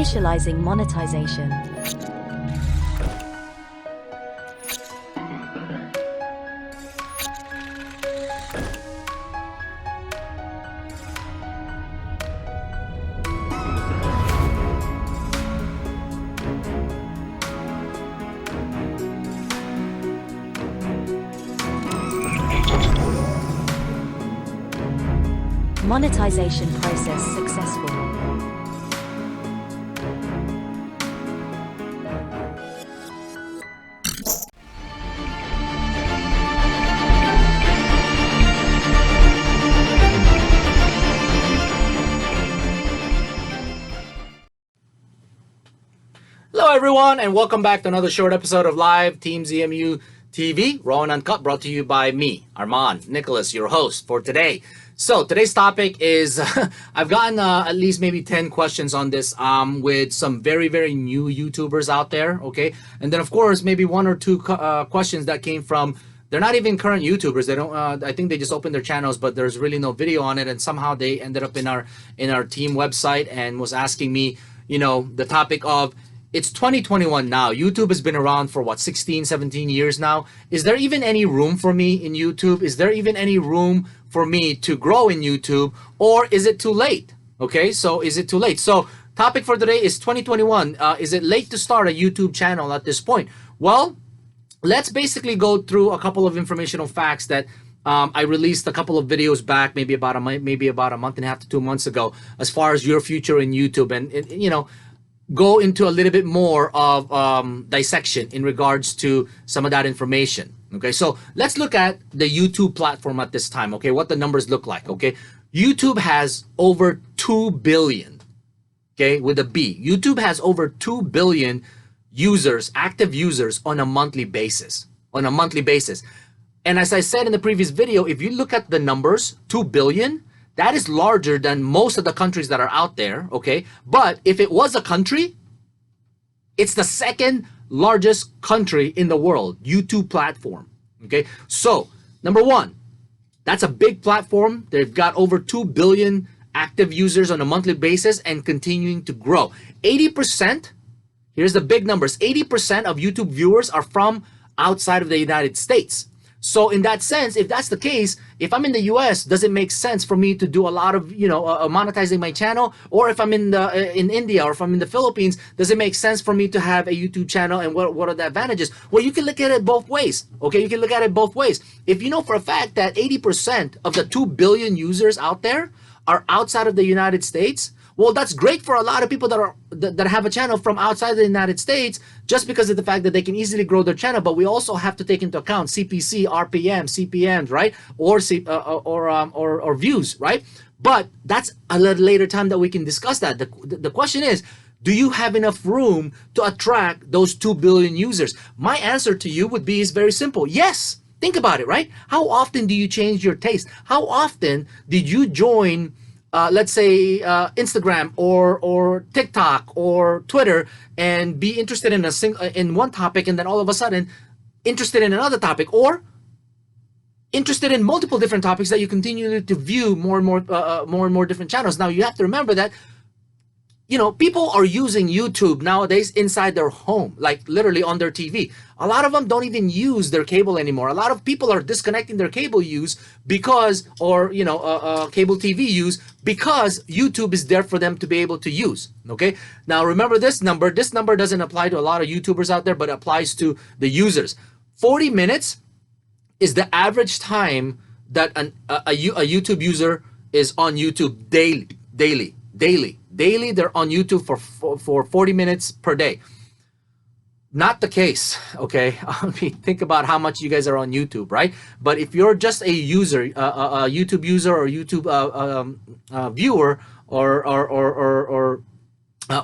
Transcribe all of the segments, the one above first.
Socializing monetization. Monetization process successful. Hello everyone, and welcome back to another short episode of Live Team ZMU TV, Raw and Uncut, brought to you by me, Armand Nicholas, your host for today. So today's topic is, I've gotten at least maybe 10 questions on this with some very, very new YouTubers out there, okay? And then of course, maybe one or two questions that came from, they're not even current YouTubers. They don't, I think they just opened their channels, but there's really no video on it. And somehow they ended up in our team website and was asking me, you know, the topic of, it's 2021 now. YouTube has been around for what, 16, 17 years now. Is there even any room for me in YouTube? Is there even any room for me to grow in YouTube? Or is it too late? Okay, so is it too late? So topic for today is 2021. Is it late to start a YouTube channel at this point? Well, let's basically go through a couple of informational facts that I released a couple of videos back, maybe about a month and a half to 2 months ago, as far as your future in YouTube. And you know, go into a little bit more of dissection in regards to some of that information. Okay, so let's look at the YouTube platform at this time. Okay, what the numbers look like. Okay, YouTube has over 2 billion, okay, with a B. YouTube has over 2 billion users, active users on a monthly basis, And as I said in the previous video, if you look at the numbers, 2 billion, that is larger than most of the countries that are out there, okay? But if it was a country, it's the second largest country in the world, YouTube platform, okay? So, number one, that's a big platform. They've got over 2 billion active users on a monthly basis and continuing to grow. 80%, here's the big numbers, 80% of YouTube viewers are from outside of the United States. So in that sense, if that's the case, if I'm in the US, does it make sense for me to do a lot of, you know, monetizing my channel? Or if I'm in India, or if I'm in the Philippines, does it make sense for me to have a YouTube channel? And what are the advantages? Well, you can look at it both ways. Okay, you can look at it both ways. If you know for a fact that 80% of the 2 billion users out there are outside of the United States, well, that's great for a lot of people that have a channel from outside the United States, just because of the fact that they can easily grow their channel. But we also have to take into account CPC, RPM, CPMs, right? Or views, right? But that's a little later time that we can discuss that. The question is, do you have enough room to attract those 2 billion users? My answer to you would be is very simple. Yes. Think about it, right? How often do you change your taste? How often did you join let's say Instagram or TikTok or Twitter and be interested in one topic, and then all of a sudden interested in another topic, or interested in multiple different topics that you continue to view more and more different channels? Now you have to remember that, you know, people are using YouTube nowadays inside their home, like literally on their TV. A lot of them don't even use their cable anymore. A lot of people are disconnecting their cable use because, or, you know, cable TV use, because YouTube is there for them to be able to use, okay? Now remember this number. This number doesn't apply to a lot of YouTubers out there, but applies to the users. 40 minutes is the average time that a YouTube user is on YouTube daily. Daily, they're on YouTube for 40 minutes per day. Not the case, okay? I mean, think about how much you guys are on YouTube, right? But if you're just a user, a YouTube user or YouTube viewer or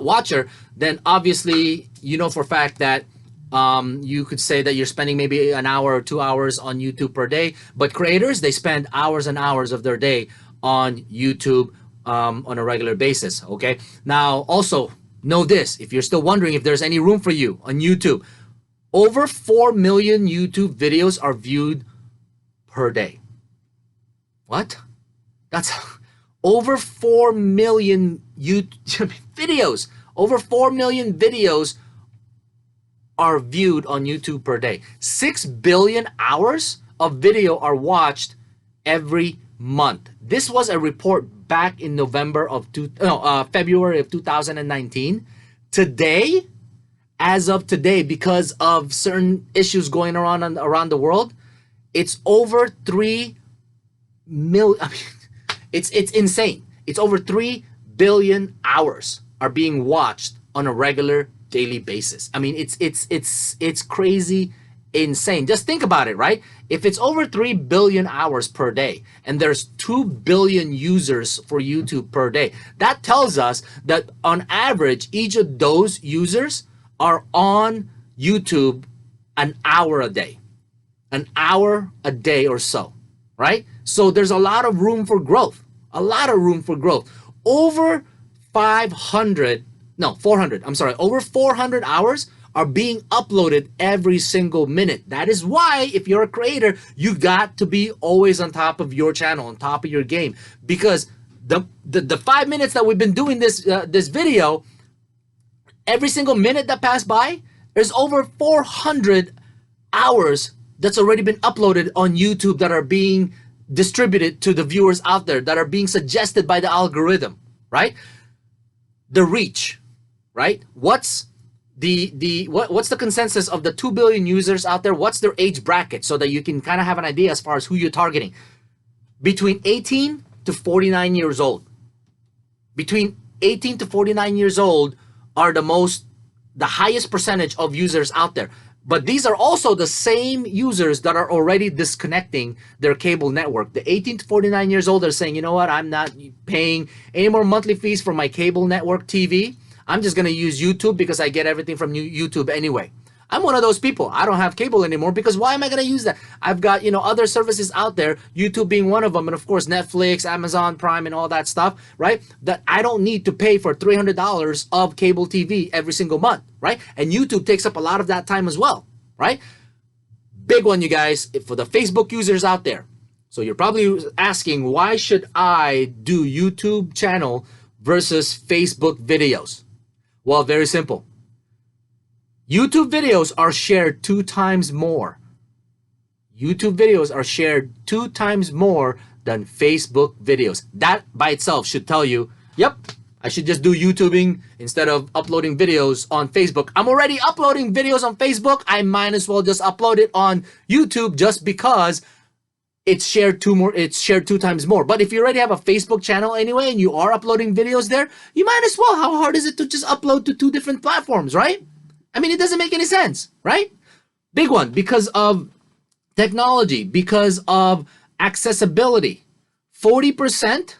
watcher, then obviously you know for a fact that you could say that you're spending maybe an hour or 2 hours on YouTube per day. But creators, they spend hours and hours of their day on YouTube on a regular basis, okay? Now, also, know this, if you're still wondering if there's any room for you on YouTube, over 4 million YouTube videos are viewed per day. What? That's over 4 million YouTube videos Over 4 million videos are viewed on YouTube per day. 6 billion hours of video are watched every month. This was a report back in February of 2019. Today, as of today, because of certain issues going around the world, it's over 3 million. I mean, it's insane. It's over 3 billion hours are being watched on a regular daily basis. I mean, it's crazy insane. Just think about it, right? If it's over 3 billion hours per day and there's 2 billion users for YouTube per day, that tells us that on average, each of those users are on YouTube an hour a day. An hour a day or so, right? So there's a lot of room for growth. A lot of room for growth. Over 400 hours are being uploaded every single minute. That is why, if you're a creator, you got to be always on top of your channel, on top of your game, because the 5 minutes that we've been doing this video, every single minute that passed by, there's over 400 hours that's already been uploaded on YouTube that are being distributed to the viewers out there, that are being suggested by the algorithm, right? The reach, right? What's the consensus of the 2 billion users out there? What's their age bracket, so that you can kind of have an idea as far as who you're targeting? Between 18 to 49 years old. Between 18 to 49 years old are the highest percentage of users out there. But these are also the same users that are already disconnecting their cable network. The 18 to 49 years old are saying, you know what, I'm not paying any more monthly fees for my cable network TV. I'm just going to use YouTube because I get everything from YouTube anyway. I'm one of those people. I don't have cable anymore because why am I going to use that? I've got, other services out there, YouTube being one of them, and of course Netflix, Amazon Prime, and all that stuff, right? That I don't need to pay for $300 of cable TV every single month, right? And YouTube takes up a lot of that time as well, right? Big one, you guys, for the Facebook users out there. So you're probably asking, why should I do YouTube channel versus Facebook videos? Well, very simple. YouTube videos are shared 2 times more. YouTube videos are shared 2 times more than Facebook videos. That by itself should tell you, yep, I should just do YouTubing instead of uploading videos on Facebook. I'm already uploading videos on Facebook. I might as well just upload it on YouTube just because it's shared 2 times more. But if you already have a Facebook channel anyway and you are uploading videos there, you might as well. How hard is it to just upload to 2 different platforms, right? I mean, it doesn't make any sense, right? Big one, because of technology, because of accessibility. 40%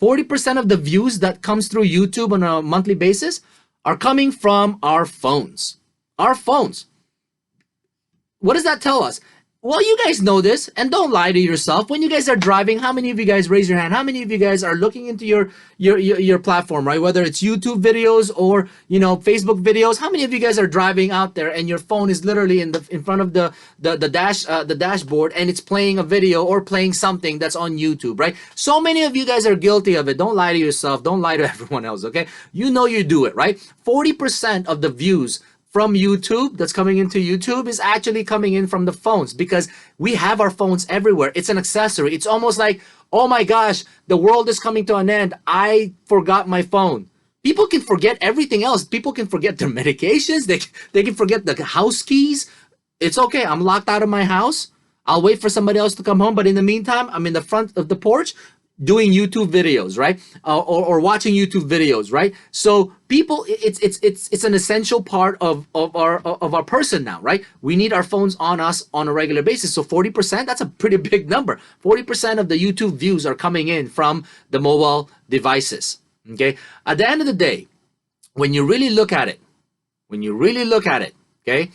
of the views that comes through YouTube on a monthly basis are coming from our phones. Our phones. What does that tell us? Well, you guys know this, and don't lie to yourself. When you guys are driving, how many of you guys raise your hand? How many of you guys are looking into your platform, right? Whether it's YouTube videos or Facebook videos. How many of you guys are driving out there and your phone is literally in front of the dashboard and it's playing a video or playing something that's on YouTube, right? So many of you guys are guilty of it. Don't lie to yourself. Don't lie to everyone else, okay? You know you do it, right? 40% of the views from YouTube that's coming into YouTube is actually coming in from the phones, because we have our phones everywhere. It's an accessory. It's almost like, oh my gosh, the world is coming to an end. I forgot my phone. People can forget everything else. People can forget their medications. They can forget the house keys. It's okay. I'm locked out of my house. I'll wait for somebody else to come home. But in the meantime, I'm in the front of the porch doing YouTube videos, right? Or watching YouTube videos, right? So people, it's an essential part of our person now, right? We need our phones on us on a regular basis. So 40%, that's a pretty big number. 40% of the YouTube views are coming in from the mobile devices. Okay. At the end of the day, when you really look at it, okay,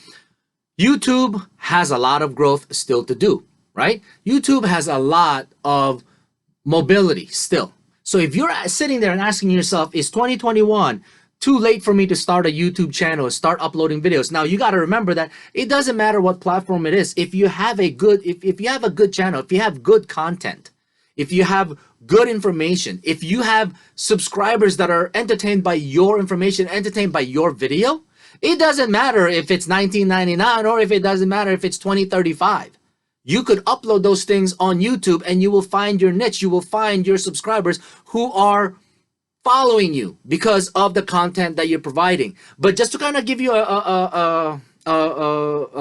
YouTube has a lot of growth still to do, right? YouTube has a lot of mobility still. So if you're sitting there and asking yourself, is 2021 too late for me to start a YouTube channel, start uploading videos? Now you got to remember that it doesn't matter what platform it is. If you have a good, if you have a good channel, if you have good content, if you have good information, if you have subscribers that are entertained by your information, entertained by your video, it doesn't matter if it's $19.99 or if it doesn't matter if it's $20.35. You could upload those things on YouTube and you will find your niche. You will find your subscribers who are following you because of the content that you're providing. But just to kind of give you a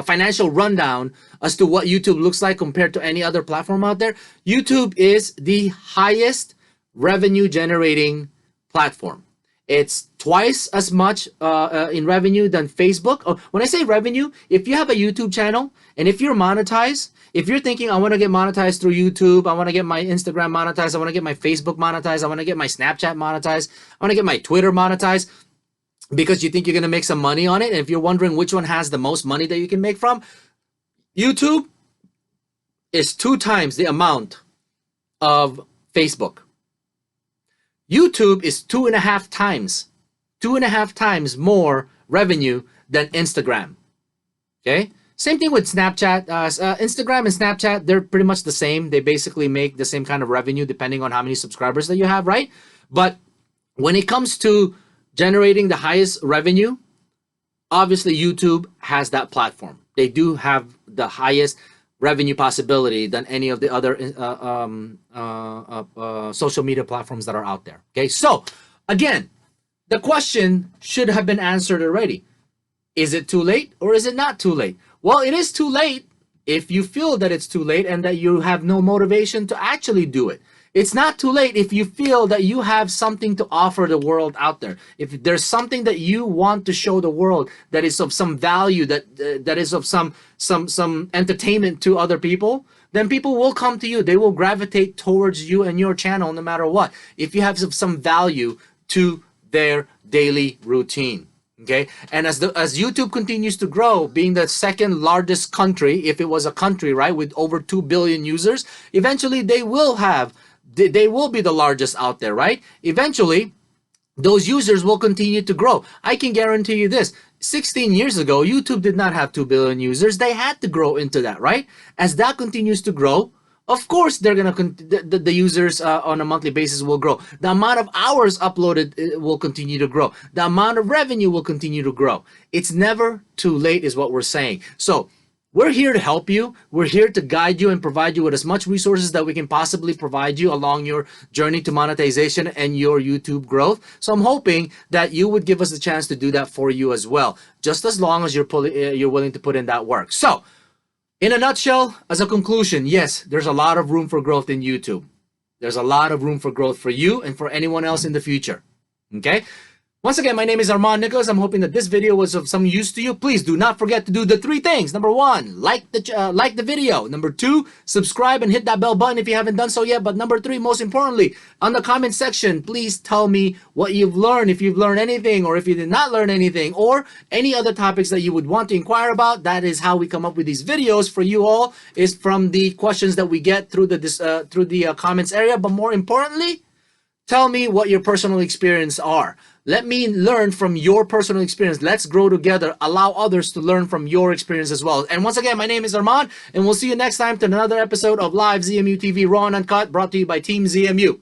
financial rundown as to what YouTube looks like compared to any other platform out there, YouTube is the highest revenue generating platform. It's twice as much in revenue than Facebook. Oh, when I say revenue, if you have a YouTube channel and if you're monetized, if you're thinking, I want to get monetized through YouTube, I want to get my Instagram monetized, I want to get my Facebook monetized, I want to get my Snapchat monetized, I want to get my Twitter monetized, because you think you're going to make some money on it, and if you're wondering which one has the most money that you can make from, YouTube is 2 times the amount of Facebook. YouTube is 2.5 times more revenue than Instagram. Okay? Same thing with Snapchat. Instagram and Snapchat, they're pretty much the same. They basically make the same kind of revenue depending on how many subscribers that you have, right? But when it comes to generating the highest revenue, obviously YouTube has that platform. They do have the highest revenue possibility than any of the other social media platforms that are out there. Okay, so again, the question should have been answered already. Is it too late or is it not too late? Well, it is too late if you feel that it's too late and that you have no motivation to actually do it. It's not too late if you feel that you have something to offer the world out there. If there's something that you want to show the world that is of some value, that is of some entertainment to other people, then people will come to you. They will gravitate towards you and your channel no matter what, if you have some value to their daily routine. Okay, and as YouTube continues to grow, being the second largest country, if it was a country, right, with over 2 billion users, eventually they will be the largest out there, right? Eventually, those users will continue to grow. I can guarantee you this. 16 years ago, YouTube did not have 2 billion users. They had to grow into that, right? As that continues to grow, of course, they're gonna the users on a monthly basis will grow. The amount of hours uploaded will continue to grow. The amount of revenue will continue to grow. It's never too late, is what we're saying. So we're here to help you. We're here to guide you and provide you with as much resources that we can possibly provide you along your journey to monetization and your YouTube growth. So I'm hoping that you would give us a chance to do that for you as well, just as long as you're willing to put in that work. So in a nutshell, as a conclusion, yes, there's a lot of room for growth in YouTube. There's a lot of room for growth for you and for anyone else in the future. Okay? Once again, my name is Armand Nicholas. I'm hoping that this video was of some use to you. Please do not forget to do the 3 things. Number 1, like the video. Number 2, subscribe and hit that bell button if you haven't done so yet. But number 3, most importantly, on the comment section, please tell me what you've learned, if you've learned anything, or if you did not learn anything, or any other topics that you would want to inquire about. That is how we come up with these videos for you all, is from the questions that we get through the comments area. But more importantly, tell me what your personal experience are. Let me learn from your personal experience. Let's grow together. Allow others to learn from your experience as well. And once again, my name is Armand, and we'll see you next time to another episode of Live ZMU TV Raw and Uncut, brought to you by Team ZMU.